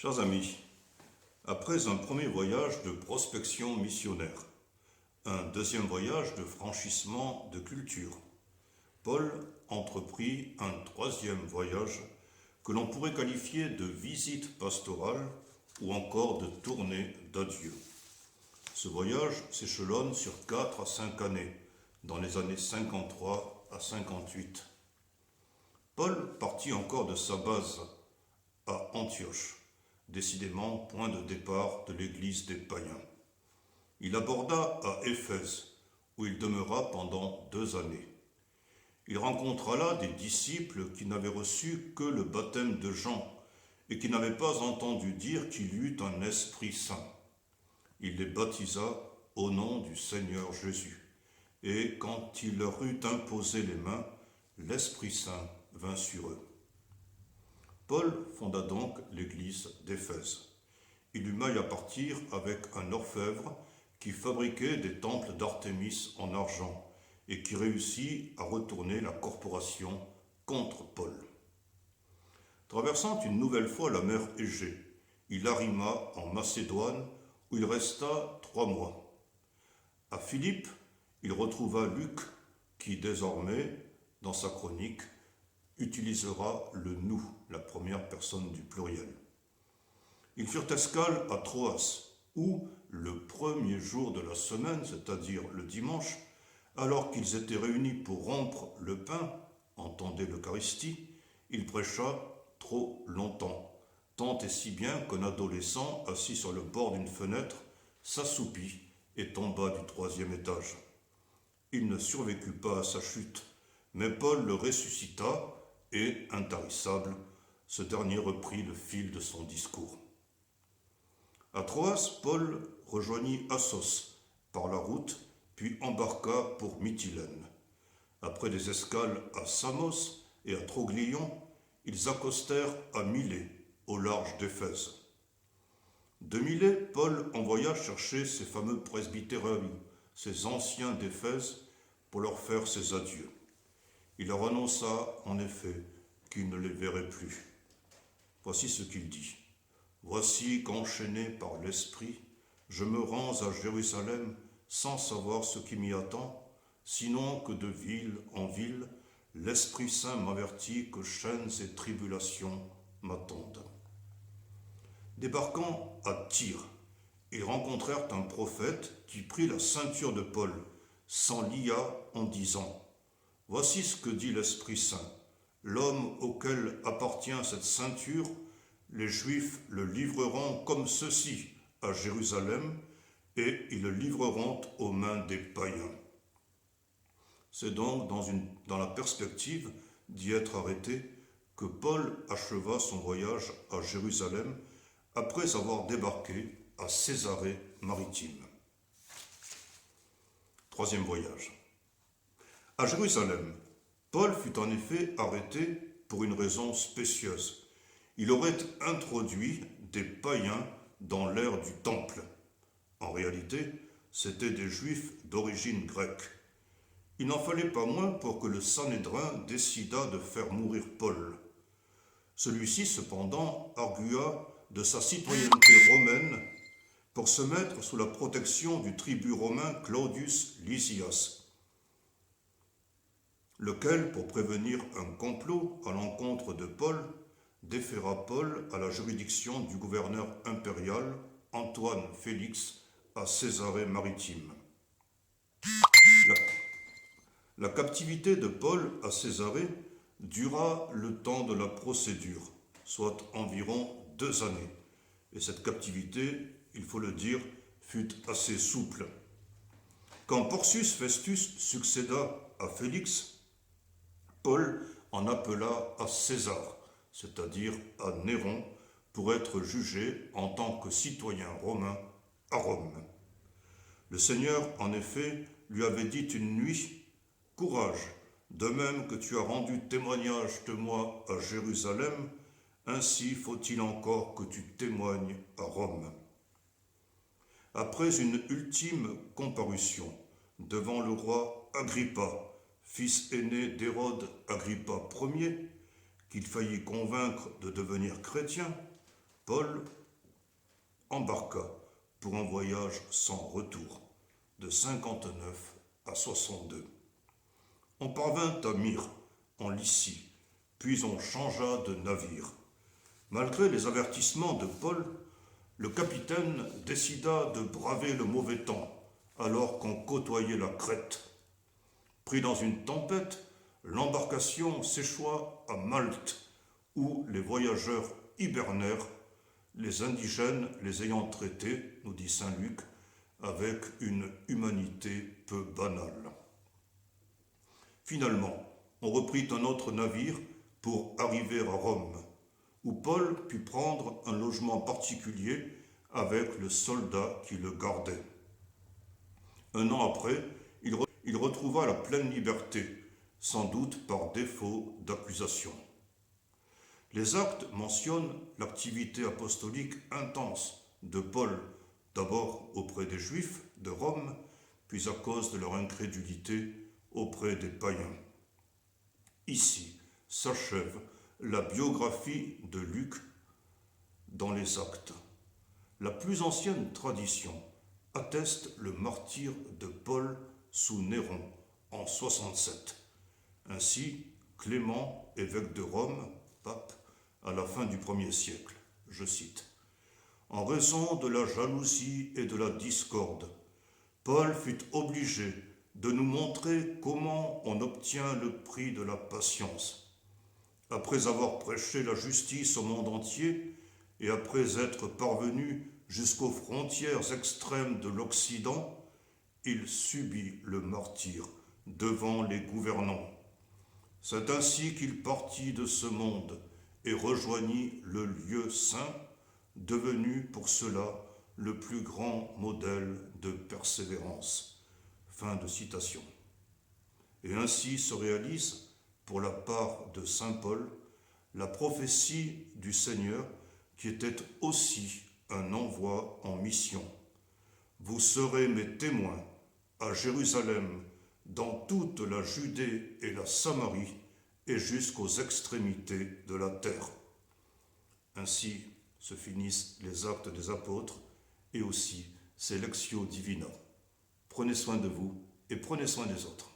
Chers amis, après un premier voyage de prospection missionnaire, un deuxième voyage de franchissement de culture, Paul entreprit un troisième voyage que l'on pourrait qualifier de visite pastorale ou encore de tournée d'adieu. Ce voyage s'échelonne sur 4 à 5 années, dans les années 53 à 58. Paul partit encore de sa base à Antioche, décidément point de départ de l'église des païens. Il aborda à Éphèse, où il demeura pendant 2 années. Il rencontra là des disciples qui n'avaient reçu que le baptême de Jean et qui n'avaient pas entendu dire qu'il y eut un Esprit Saint. Il les baptisa au nom du Seigneur Jésus. Et quand il leur eut imposé les mains, l'Esprit Saint vint sur eux. Paul fonda donc l'église d'Éphèse. Il eut maille à partir avec un orfèvre qui fabriquait des temples d'Artémis en argent et qui réussit à retourner la corporation contre Paul. Traversant une nouvelle fois la mer Égée, il arrima en Macédoine où il resta 3 mois. À Philippe, il retrouva Luc qui désormais, dans sa chronique, utilisera le nous, la première personne du pluriel. Ils furent escale à Troas, où, le premier jour de la semaine, c'est-à-dire le dimanche, alors qu'ils étaient réunis pour rompre le pain, entendez l'Eucharistie, il prêcha trop longtemps, tant et si bien qu'un adolescent, assis sur le bord d'une fenêtre, s'assoupit et tomba du 3e étage. Il ne survécut pas à sa chute, mais Paul le ressuscita et, intarissable, ce dernier reprit le fil de son discours. À Troas, Paul rejoignit Assos par la route, puis embarqua pour Mytilène. Après des escales à Samos et à Troglion, ils accostèrent à Milet, au large d'Éphèse. De Milet, Paul envoya chercher ses fameux presbytéroi, ces anciens d'Éphèse, pour leur faire ses adieux. Il leur annonça, en effet, qu'il ne les verrait plus. Voici ce qu'il dit. « Voici qu'enchaîné par l'Esprit, je me rends à Jérusalem sans savoir ce qui m'y attend, sinon que de ville en ville, l'Esprit Saint m'avertit que chaînes et tribulations m'attendent. » Débarquant à Tyr, ils rencontrèrent un prophète qui prit la ceinture de Paul, s'en lia en disant « Voici ce que dit l'Esprit Saint. L'homme auquel appartient cette ceinture, les Juifs le livreront comme ceci à Jérusalem, et ils le livreront aux mains des païens. » C'est donc dans la perspective d'y être arrêté que Paul acheva son voyage à Jérusalem après avoir débarqué à Césarée-Maritime. 3e voyage. À Jérusalem, Paul fut en effet arrêté pour une raison spécieuse. Il aurait introduit des païens dans l'ère du Temple. En réalité, c'étaient des Juifs d'origine grecque. Il n'en fallait pas moins pour que le Sanhédrin décidât de faire mourir Paul. Celui-ci, cependant, argua de sa citoyenneté romaine pour se mettre sous la protection du tribun romain Claudius Lysias, lequel, pour prévenir un complot à l'encontre de Paul, déféra Paul à la juridiction du gouverneur impérial Antoine Félix à Césarée-Maritime. La captivité de Paul à Césarée dura le temps de la procédure, soit environ 2 années. Et cette captivité, il faut le dire, fut assez souple. Quand Porcius Festus succéda à Félix, Paul en appela à César, c'est-à-dire à Néron, pour être jugé en tant que citoyen romain à Rome. Le Seigneur, en effet, lui avait dit une nuit, « Courage, de même que tu as rendu témoignage de moi à Jérusalem, ainsi faut-il encore que tu témoignes à Rome. » Après une ultime comparution devant le roi Agrippa, fils aîné d'Hérode Agrippa Ier, qu'il faillit convaincre de devenir chrétien, Paul embarqua pour un voyage sans retour, de 59 à 62. On parvint à Myre, en Lycie, puis on changea de navire. Malgré les avertissements de Paul, le capitaine décida de braver le mauvais temps, alors qu'on côtoyait la Crète. Pris dans une tempête, l'embarcation s'échoua à Malte, où les voyageurs hibernèrent, les indigènes les ayant traités, nous dit saint Luc, avec une humanité peu banale. Finalement, on reprit un autre navire pour arriver à Rome, où Paul put prendre un logement particulier avec le soldat qui le gardait. Un an après, il retrouva la pleine liberté, sans doute par défaut d'accusation. Les actes mentionnent l'activité apostolique intense de Paul, d'abord auprès des Juifs de Rome, puis à cause de leur incrédulité auprès des païens. Ici s'achève la biographie de Luc dans les Actes. La plus ancienne tradition atteste le martyre de Paul sous Néron en 67. Ainsi, Clément, évêque de Rome, pape, à la fin du 1er siècle, je cite, « En raison de la jalousie et de la discorde, Paul fut obligé de nous montrer comment on obtient le prix de la patience. Après avoir prêché la justice au monde entier et après être parvenu jusqu'aux frontières extrêmes de l'Occident, il subit le martyre devant les gouvernants. C'est ainsi qu'il partit de ce monde et rejoignit le lieu saint, devenu pour cela le plus grand modèle de persévérance. » Fin de citation. Et ainsi se réalise, pour la part de saint Paul, la prophétie du Seigneur qui était aussi un envoi en mission. Vous serez mes témoins à Jérusalem, dans toute la Judée et la Samarie, et jusqu'aux extrémités de la terre. Ainsi se finissent les actes des apôtres et aussi ces Lectio Divina. Prenez soin de vous et prenez soin des autres.